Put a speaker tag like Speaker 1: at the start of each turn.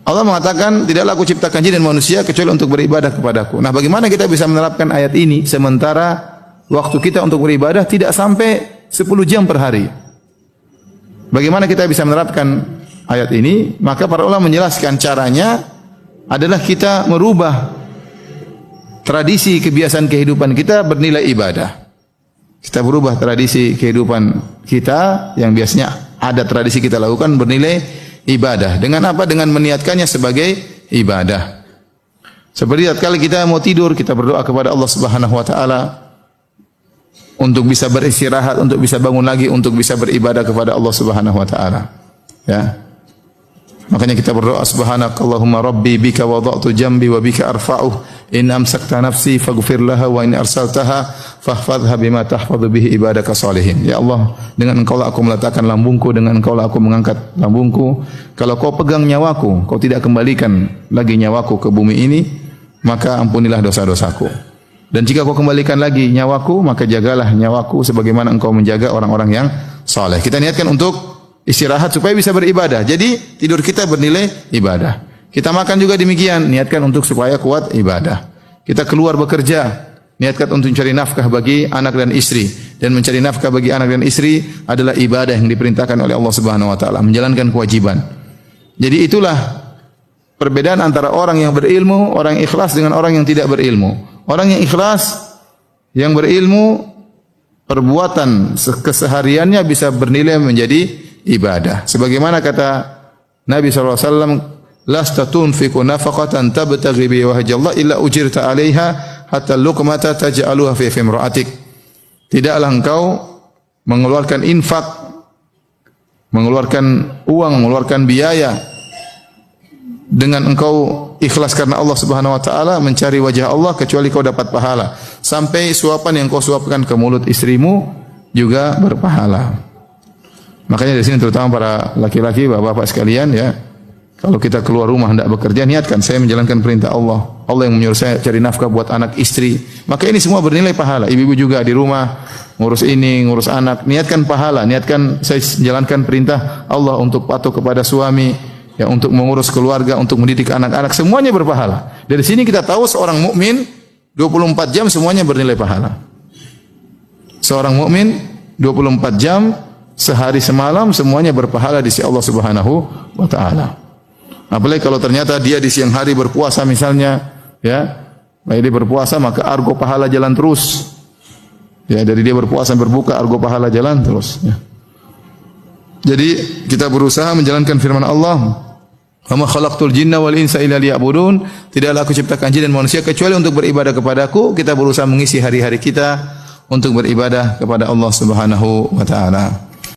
Speaker 1: Allah mengatakan, tidaklah aku ciptakan jin dan manusia kecuali untuk beribadah kepadaku. Nah, bagaimana kita bisa menerapkan ayat ini sementara waktu kita untuk beribadah tidak sampai 10 jam per hari? Bagaimana kita bisa menerapkan ayat ini? Maka para ulama menjelaskan caranya adalah kita merubah tradisi kebiasaan kehidupan kita bernilai ibadah. Kita berubah tradisi kehidupan kita yang biasanya ada tradisi kita lakukan bernilai ibadah. Dengan apa? Dengan meniatkannya sebagai ibadah. Seperti tatkala kita mau tidur, kita berdoa kepada Allah Subhanahu wa taala untuk bisa beristirahat, untuk bisa bangun lagi, untuk bisa beribadah kepada Allah Subhanahu wa taala. Ya. Makanya kita berdoa, subhanakallahumma rabbi bika wada'tu jambi wa bika arfa'uh in amsakta nafsi faghfir laha wa in arsaltaha fahfadha bima tahfadhu bihi ibadaka salihin. Ya Allah, dengan Engkau lah aku meletakkan lambungku, dengan Engkau lah aku mengangkat lambungku. Kalau Kau pegang nyawaku, Kau tidak kembalikan lagi nyawaku ke bumi ini, maka ampunilah dosa-dosaku. Dan jika Kau kembalikan lagi nyawaku, maka jagalah nyawaku sebagaimana Engkau menjaga orang-orang yang saleh. Kita niatkan untuk istirahat supaya bisa beribadah. Jadi tidur kita bernilai ibadah. Kita makan juga demikian, niatkan untuk supaya kuat ibadah. Kita keluar bekerja, niatkan untuk mencari nafkah bagi anak dan istri. Dan mencari nafkah bagi anak dan istri adalah ibadah yang diperintahkan oleh Allah Subhanahu wa taala, menjalankan kewajiban. Jadi itulah perbedaan antara orang yang berilmu, orang yang ikhlas dengan orang yang tidak berilmu. Orang yang ikhlas, yang berilmu, perbuatan kesehariannya bisa bernilai menjadi ibadah. Sebagaimana kata Nabi SAW, lasta tunfiqu nafaqatan tabtaghi bi wajhallah illa ujirta 'alaiha hatta luqmata taj'aluha fi imra'atik. Tidaklah engkau mengeluarkan infak, mengeluarkan uang, mengeluarkan biaya dengan engkau ikhlas karena Allah Subhanahu wa taala, mencari wajah Allah, kecuali kau dapat pahala. Sampai suapan yang kau suapkan ke mulut istrimu juga berpahala. Makanya di sini terutama para laki-laki, bapak-bapak sekalian ya, kalau kita keluar rumah hendak bekerja, niatkan saya menjalankan perintah Allah. Allah yang menyuruh saya cari nafkah buat anak istri. Maka ini semua bernilai pahala. Ibu-ibu juga di rumah ngurus ini, ngurus anak, niatkan pahala, niatkan saya menjalankan perintah Allah untuk patuh kepada suami, ya, untuk mengurus keluarga, untuk mendidik anak-anak, semuanya berpahala. Dari sini kita tahu seorang mukmin 24 jam semuanya bernilai pahala. Seorang mukmin 24 jam sehari semalam semuanya berpahala di sisi Allah Subhanahu wa taala. Apalagi kalau ternyata dia di siang hari berpuasa misalnya, ya, baik dia berpuasa maka argo pahala jalan terus. Ya, dari dia berpuasa berbuka argo pahala jalan terus, ya. Jadi kita berusaha menjalankan firman Allah, "Wa ma khalaqtul jinna wal insa illa liya'budun." Tidaklah aku ciptakan jin dan manusia kecuali untuk beribadah kepadaku. Kita berusaha mengisi hari-hari kita untuk beribadah kepada Allah Subhanahu wa taala.